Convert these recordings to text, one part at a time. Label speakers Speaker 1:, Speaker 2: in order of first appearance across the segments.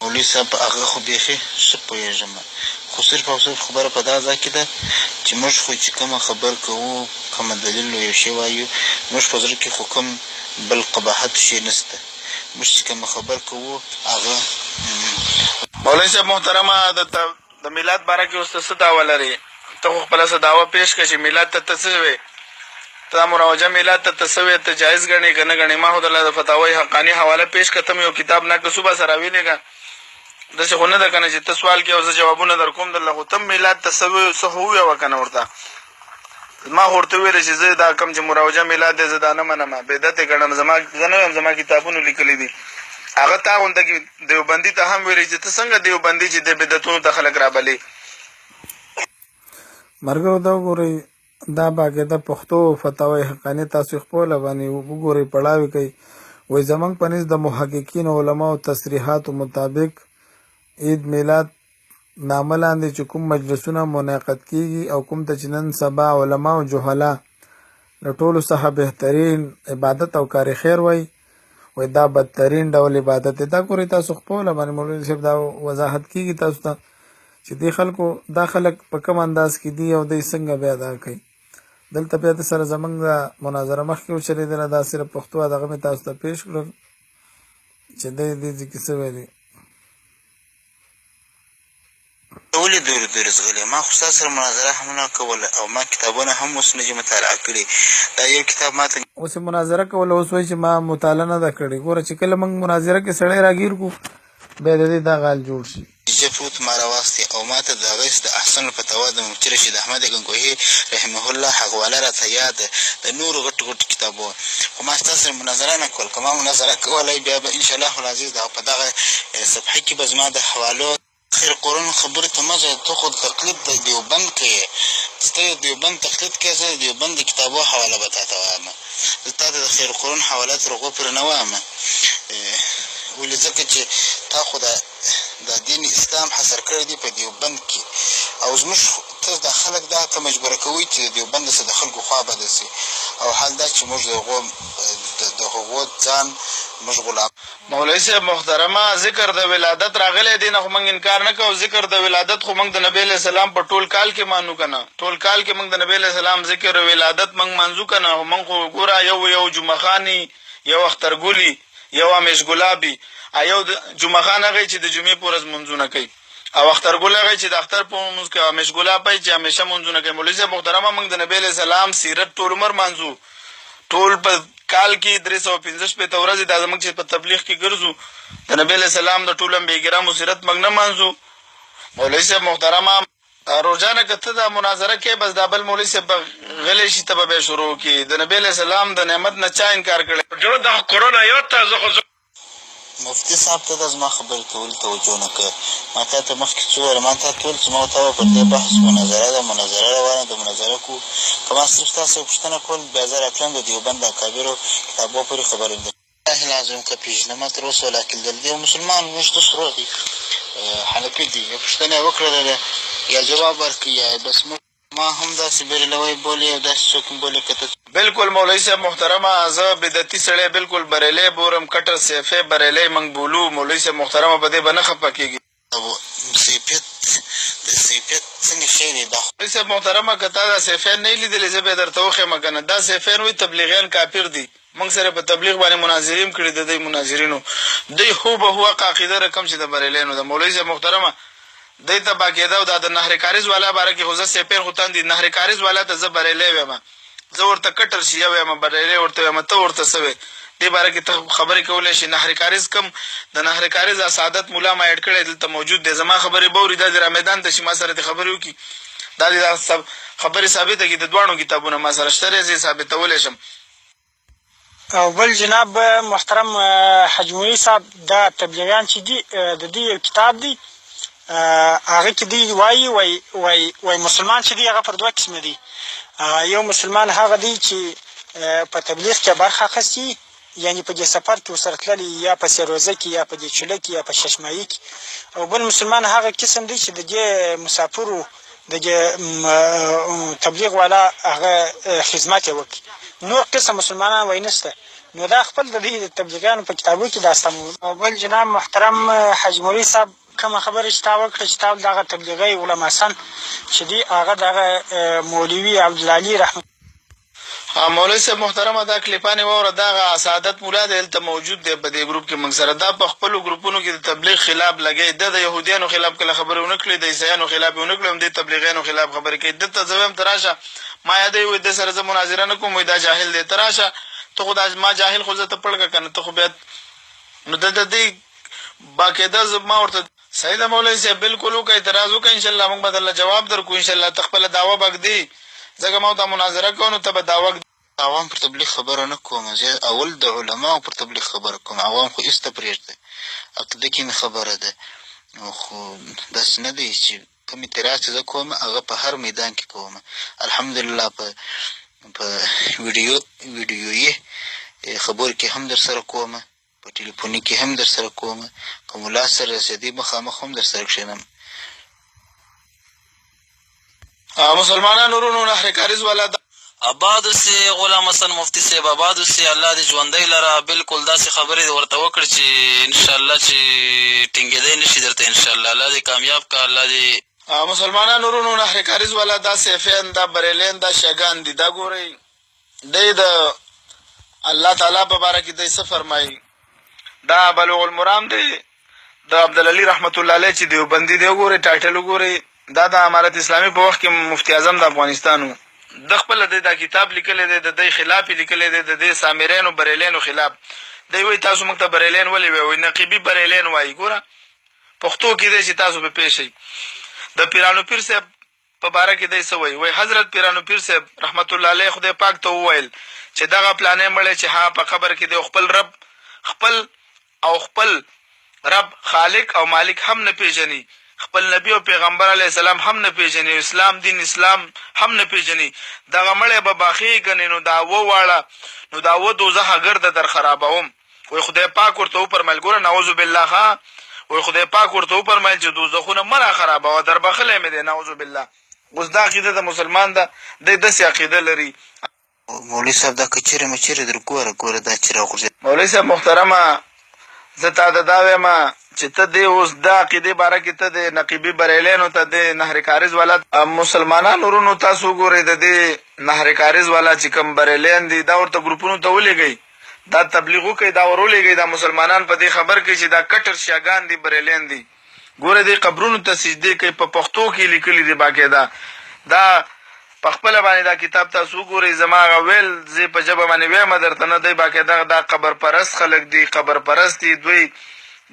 Speaker 1: مولوي صاحب هغه خو بیخي ښه پوهېږم، خو صرف او صرف خبره په دا ځای کې ده چې موږ خو چې کومه خبر کوو، کومه دلیل یو شی وایو، موږ په زړه کې خو کوم بل قباحت شی نشته. موږ چې کومه خبر کوو هغه
Speaker 2: مولوي صاحب محترمه د میلاد باره کې اوس ته څه دعوه لرې؟ ته خو خپله څه دعوه پېښ کړه چې میلاد ته ته څه وې؟ ته دا مروجه میلاد ته ته څه وې؟ ته جایز ګڼې که نه ګڼې؟ ما خو درله د فتاوی حقاني حواله پېښ کړه، ته مې یو کتاب ناقصو به سره راویلېږه. داسې خو نه ده که نه چې ته سوال کوې او زه جوابونه در کوم درله، خو ته میلاد ته څه خو وویوه که نه ورته؟ ما خو ورته وویله چې زه دا کوم چې مروجه میلاد دی زه دا نه منم، بدعت یې ګڼم. زه نه وایم، زما کتابونو لیکلي دي. هغه تا غونده کې دیوبندي ته هم ویلي چې ته څنګه دیوبندي چې د بدعتونو ته خلک رابلې.
Speaker 3: ملګرو دا وګورئ، دا باقاعده پښتو فتاوی حقاني تاسو خپله باندې وګورئ، پړاوې کوي. وایي زموږ په نزد د محققینو علماو تصریحاتو مطابق عید میلاد نامه لاندې چې کوم مجلسونه منعقد کیږي او کوم ته چې نن سبا علما او جهلا له ټولو څخه بهترین عبادت او کار خیر وایي، وایي دا بدترین ډول عبادت دی. دا ګورئ تاسو خپله باندې مولوي صاحب دا وضاحت کیږي تاسو ته چې دې خلکو دا خلک په کوم انداز کې دي او دوی څنګه بیا دا کوي. دلته بیا د سره زموږ د مناظره مخکې وچلېدله، دا صرف پښتو دغه مې تاسو ته پېښ کړل چې دی دې ځای کې څه ویلي.
Speaker 1: ولې دورې زغلې؟ ما خو ستا سره مناظره هم نه کوله او ما کتابونه هم اوس نه دي مطالعه کړي. دا یو کتاب ما ته
Speaker 3: اوس مناظره کوله، اوس وایي چې ما مطالعه نه ده کړې. ګوره چې کله موږ مناظره کې سړی راګیر کړو بیا د دې دا غال جوړ شي.
Speaker 1: جفوت ما راواستې او ما ته د هغه د احسن الفتاوا د مفتي رشید احمد ګنګوهي رحمه الله حواله راته یاد ده، د نورو غټو غټو کتابو. خو ما ستا سره مناظره نه کول، که ما مناظره کولی بیا به انشاءالله العزیز په دغه صفحه کې به زما د حوالو خیر قرآن خبرې ته مه ځه. ته خو تقلید د دیوبند کوې، ته د دیوبند تقلید کوې، زه د دیوبند د کتابو حواله به تا ته وایم. زه تا ته د خیر قرآن حواله تر هغو پورې نه وایم، ولې ځکه چې تا خو د دین اسلام حصر کړی دی په دیوبند کې، او زموږ ته دا خلک دا ته مجبوره کوي چې د دیوبند څخه د خلکو خوا بده سي، او حال دا چې موږ د هغو ځان موږ غلام.
Speaker 2: مولوي صاحب محترمه، ذکر د ولادت راغلی دی نه خو موږ انکار نه کوو. ذکر د ولادت خو موږ د نبي علیه السلام په ټول کال کې مانو که نه؟ ټول کال کې موږ د نبي علیه السلام ذکر ولادت موږ مانځو که نه؟ خو موږ خو ګوره یو جمعه خاني، یو اخترګلي، یو امیش ګلابي، یو جمعه خان هغه چې د جمعې په ورځ منځونه کوي، او اخترګل هغه چې د اختر په منځ کوي، امیش ګلاب چې همیشه منځونه کوي. مولوي صاحب محترمه، موږ د نبي علیه السلام سیرت ټول عمر مانځو، ټول په کال کې 365 ورځې دا زموږ چې په تبلیغ کې ګرځو د نبي علیه السلام د ټولو انبیاء کرامو سیرت موږ نه مانځو. مولوي صاحب محترمه، روزانه که ته دا مناظره کوې بس دا بل مولوي صاحب غلی شي، ته به بیا شروع کړي. د نبي علیه السلام د نعمت نه چا انکار کړی؟ جو د قرآن آیات ته زه
Speaker 1: مفتي صاحب ته دا زما خبرې کولو توجه نه کوه. ما تا ته مخکې څه وویل، ما تا ته ویل چې ما ورته پر دې بحث مناظره ده، مناظره روانه ده، مناظره کوو. که ما صرف تاسو یې پوښتنه کول بیا زه راتلم د دیوبند د اکابرو کتابو پورې خبرې ده. الله العظیم که پېژنم تر اوسه ولاکن د دې مسلمان موږ ته سرو دي، حنفي دي، پوښتنه یې وکړله یا جواب ورکړي یا بس ما هم داسې بریلوی بولي او داسې څوک هم بولي که ته.
Speaker 2: بلکل مولوي صاحب محترمه، زه بدعتي سړی بلکل بریلی بورم، کټر سیفی بریلی موږ بولو. مولوي صاحب محترمه په دې به نه خفه کېږي.
Speaker 1: سیفیت څنګه شی دی دا؟
Speaker 2: مولوي صاحب محترمه، که تا دا سیفیان نه لیدلې زه به یې درته وښیم که نه. دا سیفیان وایي تبلیغیان کافر دي، موږ سره په تبلیغ باندې مناظرې هم کړي د دوی مناظرینو. دوی هوبهو هغه عقیده رقم چې د بریلیانو ده. مولوي صاحب محترمه، دوی ته باقاعده او دا د نهر کاریز والا باره کې خو زه سیفیان خو تاندي نهر کاریز والا ته زه بریلی ویم، زه ورته کټر شیعه ویم، بریلی ورته ویم، ته ورته څه وې؟ دې باره کې ته خبرې کولی شي. نهر کاریز کم د نهر کاریز سعادت ملا ما اډ کړی دلته موجود دی، زما خبرې به اوري، دا دې را میدان ته شي ما سره دې خبرې وکړي، دا دې خبرې ثابته کړي. د دواړو کتابونه ما سره شته دی، زه یې ثابتولی شم.
Speaker 4: او بل جناب محترم حاج مولوي صاحب، دا تبلیغیان چې دي د دوی یو کتاب دی، هغه کې دوی وایي مسلمان چې دی هغه پر دوه قسمه دی. یو مسلمان هغه دی چې په تبلیغ کې برخه اخیستي، یعنې په دې سفر کې ورسره تللی، یا په سیروزه کې، یا په دې چوله کې، یا په ششمایي کې. او بل مسلمان هغه قسم دی چې د دې مسافرو د دې تبلیغ والا هغه خدمت یې وکړي. نور قسم مسلمانان وایي نشته. نو دا خپل د دې تبلیغیانو په کتابو کې دا سم و. او بل جناب محترم حاجي مولوي صاحب کومه خبره چې تا وکړه چې تا دغه تبلیغي علما سن چې دي هغه دغه مولوي عبدالعلي رحمت
Speaker 2: مولوي صاحب محترمه دا کلیپانې واوره دغه سعادت مولا دی هلته موجود دی په دې ګروپ کې موږ سره دا په خپلو ګروپونو کې د تبلیغ خلاف لګوي د یهودیانو خلاف کله خبرې ونه کړې د عیسایانو خلاف یې ونه کړې همدې تبلیغیانو خلاف خبرې کوي دلته زه وایم ته راشه ما یادوي وایي د سره زه مناظره نه کوم وایي دا جاهل دی ته راشه ته خو دا ما جاهل خو زه ته پړ که که نه ته خو بیا نو د دې باقاعده زه ما ورته صحیح ده مولوي صاحب بلکل وکړه اعتراض وکړه انشاءالله موږ به درله جواب درکړو انشاءالله ته خپله دعوه به ږدې ځکه ما ورته مناظره کوو نو ته به دعوه
Speaker 1: عوام پر تبلیغ خبره نه کوم زه اول د علماو پر تبلیغ خبره کوم عوام خو هېڅ ته پرېږده عقیده کې مې خبره ده خو داسې نه دی چې کوم اعتراض چې زه کوم هغه په هر میدان کې کوم الحمدلله په ویډیویي خبرو کې هم در سره کوم په ټلیفوني کې هم در سره کوم که ملا سره رسېدي مخامخ هم در سره کښېنم
Speaker 2: مسلمانانو ورونو نهر کاریز والا
Speaker 5: آباد اوسې غلام حسن مفتي صاحب آباد اوسې الله دې ژوندی لره بلکل داسې خبرې ورته وکړه چې انشاءالله چې ټینګېدی نه شي درته انشاءالله الله دې کامیاب که الله دې
Speaker 2: مسلمانانو ورونو نهر کاریز والا دا سیفین دا بریلین دا شیګان دي دا ګورئ دی د الله تعالی په باره کې دی څه فرمایي دا بلوغ المرام دی د عبدالعلي رحمت الله علیه چې دیوبندي دی وګورئ ټایټل وګورئ دا د امارت اسلامي په وخت کې مفتی اعظم د افغانستان و د خپله دی دا کتاب لیکلی دی د دی خلاف یې لیکلی دی د دې سامرینو بریلینو خلاف دی وایي تاسو موږ ته بریلین ولې وایي نقیبي بریلین وایي ګوره پښتو کې دی چې تاسو به پوه شئ د پیرانو پیر صاحب په باره کې دی څه وایي وایي حضرت پیرانو پیر صاحب رحمت الله علیه خدای پاک ته وویل چې دغه پلانې مړی چې ها په قبر کې دی خپل رب خالق او مالک هم نه پیژني خپل نبی او پیغمبر علیه السلام هم نه پیژني اسلام دین اسلام هم نه پیژني دغه مړی به باخي ګڼي نو دا وواړه نو دا دوزخه ګرده در خرابوم وایي خدای پاک ورته وفرمیل ګوره نعوذ بالله ښه وایي خدای پاک ورته وفرمیل چې دوزخونه مه راخرابوه در بخلی مې دی نعوذ بالله اوس دا عقیده د مسلمان ده دی داسې عقیده لري
Speaker 1: مولوي صاحب دا که چیرې مې چیرې در ګوره دا چې راغورځېد
Speaker 2: مولوي صاحب محترمه زه تا ته دا وایم چې ته دې اوس دا عقیدې باره کې ته د نقیبي بریلینو ته د نهر کاریز والا مسلمانانو ورونو تاسو وګورئ د دې نهر کاریز والا چې کوم بریلین دي دا ورته ګروپونو ته ولېږئ دا تبلیغ وکړئ دا ور ولېږئ دا مسلمانان په دې خبر کوي چې دا کټر شیګان دي بریلین دي ګوره دې قبرونو ته سجدې کوي په پښتو کې لیکلي دي باقاعده دا په خپله باندې دا کتاب تاسو وګورئ زما هغه ویل زه په ژبه باندې ویم درته نه دی باقاعده دا قبر پرست خلک دي قبر پرست دي دوی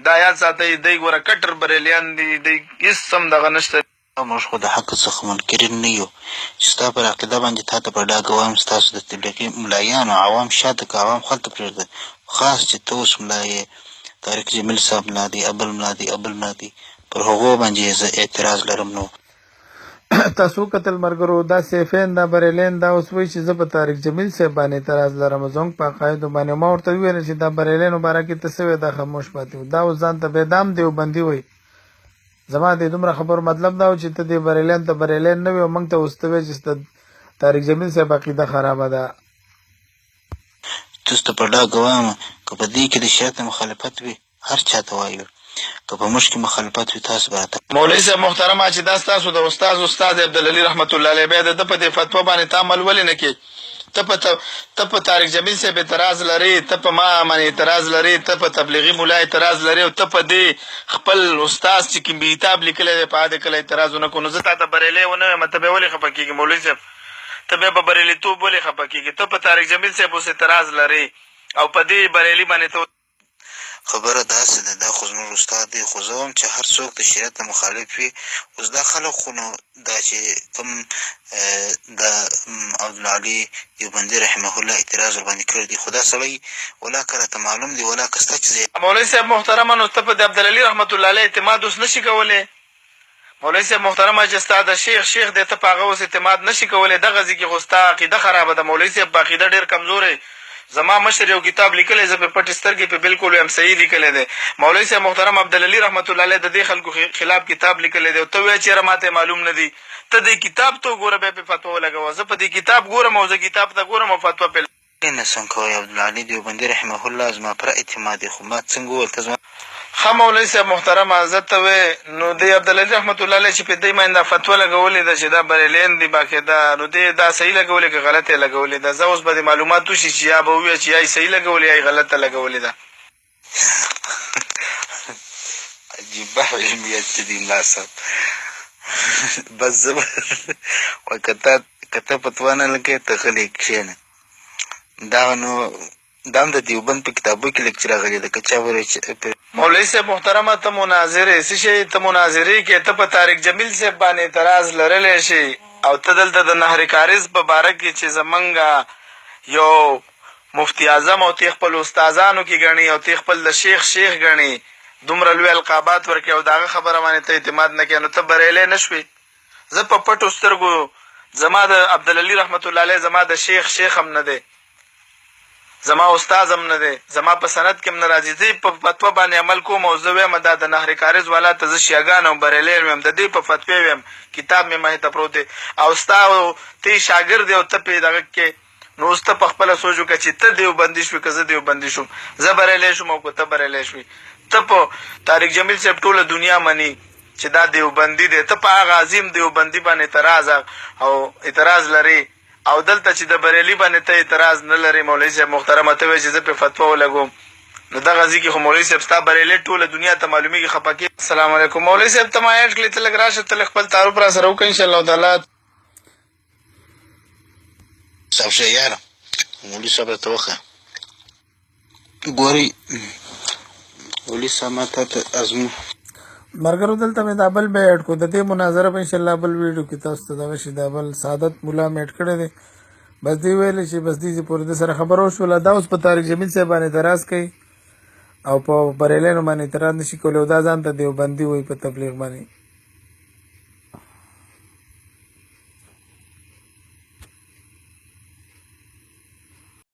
Speaker 2: دا یاد ساتئ دی ګوره کټر بریلیان دي دی هېڅ هم دغه نشته
Speaker 1: موږ خو د حق څخه منکرین نه یو چې ستا پر عقیده باندې تا ته په ډاګه وایم ستاسو د تبلیغي ملایانو عوام شاته که عوام خلته پرېږده خاص چې ته اوس ملا یې طارق جمیل صاحب ملا دی ابل ملا دی پر هغو باندې زه اعتراض لرم نو
Speaker 3: تاسو کتل مرګرو دا سیفین دا بریلین دا اوس وایي چې زه په طارق جمیل صاحب باندې اعتراض لرم زموږ په عقایدو باندې ما ورته وویل چې دا بریلینو باره کې ته څه وایې دا خاموش پاتې و دا اوس ځان ته بېدام دیوبندي وایي زما د دومره خبرو مطلب دا و چې ته دې بریلین ته بریلین نه وي او موږ ته اوس ته وایې چې طارق جمیل صاحب عقیده خرابه ده
Speaker 1: تاسو ته په ډاګه وایم که په دې کې د شریعت مخالفت وي هر چا ته وایو که په موږ کې مخالفت وي تاسو به راته
Speaker 2: مولوي صاحب محترمه چې دا ستاسو د استاد عبدالعلي رحمت الله علیه بیا د ده په دې فتوا باندې ته عمل ولې نه کوې ته په طارق جمیل صاحب اعتراض لرې ته په ما باندې اعتراض لرې ته په تبلیغي ملا اعتراض لرې او ته په دې خپل استاد چې کوم کتاب لیکلی دی په هغه کله اعتراض ونه کړو نو زه تا ته بریلی ونه وایم ته بیا ولې خفه کېږې مولوي صاحب ته بیا په بریلیتوب ولې خفه کېږې ته په طارق جمیل صاحب اوس اعتراض لرې او په دې بریلي باندې ته
Speaker 1: خبره داسې ده دا خو زموږ استاد دی خو زه وایم چې هر څوک د شریعت نه مخالف وي اوس دا خلک خو نو دا چې کوم د عبدالعلي دیوبندي رحمه الله اعتراض ورباندې کړی دی خو دا سړی ولا که راته معلوم دی ولا که ستا چې
Speaker 2: مولوي صاحب محترمه نو ته په د عبدالعلي رحمت الله علیه اعتماد اوس نشي کولی مولوي صاحب محترمه چې ستا د شیخ دی ته په هغه اوس اعتماد نشي کولی دغه ځای کې خو ستا عقیده خرابه ده مولوي صاحب په عقیده ډېر کمزوری زما مشر یو کتاب لیکلی زه په پټې سترګې په بلکل وایم صحیح لیکلی دی مولوي صاحب محترم عبدالعلي رحمت الله علیه د دې خلکو خلاف کتاب لیکلی دی او ته وایې چېرې ماته معلوم نه دی ته دې کتاب ته وګوره بیا پې فتوا ولګوه زه په دې کتاب ګورم او زه کتاب ته ګورم او فتوا پې
Speaker 1: نه څنګه کوئ عبدالعلي دیوبندي رحمه الله زما پر اعتماد دی خو ما څنګه وویل ته زما
Speaker 2: ښه مولوي صاحب محترمه زه ته وې نو د عبدالعلي رحمت الله علیه چې په دې باندې دا فتوا لګولې ده چې دا بریلیان دي باقاعده نو دې دا صحیح لګولې که غلطه یې لګولې ده زه اوس به د معلومات وشي چې یا به ووایه چې یا یې صحیح لګولې یا یې غلطه لګولې ده
Speaker 1: عجیبه علمیت چې دي ملا صاحب بس زه به وایي که ته فتوا نه لګوې ته غلی کښېنه دا نو دا هم د دیوبند په کتابو کې لیک چې راغلي ده که چا وایي
Speaker 2: مولوي صاحب محترمه ته مناظرې څه شی ته مناظرې کې ته په طارق جمیل صاحب باندې اعتراض لرلی شي او ته دلته د نهر کاریز په باره کې چې زمونږ یو مفتی اعظم او تی خپل استادانو کې ګڼي او تی خپل د شیخ ګڼي دومره لوی القابات ورکړي او د هغه خبره باندې ته اعتماد نه کوې نو ته بریلی نه شوې زه په پټو سترګو زما د عبدالعلي رحمت الله علیه زما د شیخ هم نه دی زما استاد هم نه دی زما په سند کې هم نه راځي زه په فتوا باندې عمل کوم او زه وایم دا د نهر کاریز والا ته زه شیعګان او بریلیان ویم د دې په فتوی ویم کتاب مې مخې ته پروت دی او ستا ته شاګرد دی او ته پې دغه کې نو اوس ته په خپله سوچ وکړه چې ته دیوبندي شوې که زه دیوبندي شوم زه بریلی شوم او که ته بریلی شوې ته په طارق جمیل صاحب ټوله دنیا مني چې دا دیوبندي دی ته په هغه عظیم دیوبندي باندې اعتراض لري او دلته چې د بریلي باندې ته اعتراض نه لرې مولوي صاحب محترمه ته وایي چې زه پرې فتوا ولګوم نو دغه ځای کې خو مولوي صاحب ستا بریلی ټوله دنیا ته معلومېږي خفه کېږي السلام علیکم مولوي صاحب ته ما ایډ کړې ته لږ راشه ته لږ خپل تعارف را سره وکړه انشاءالله تعالی
Speaker 1: صاحب شه یاره مولوي صاحب راته وښیه ګورئ مولوي صاحب ما تا ته ازمون
Speaker 3: ملګرو دلته مې دا بل بیا ایډ کړو د دې مناظره به انشاءالله بل ویډیو کې تاسو ته دغه شي دا بل سعادت ملا مې ایډ کړی دی بس دې ویلی چې بس دې چې پورې د سره خبره وشوله دا اوس په طارق جمیل صاحب باندې اعتراض کوي او په بریلیانو باندې اعتراض نشي کولی او دا ځان ته دیوبندي وایي په تبلیغ باندې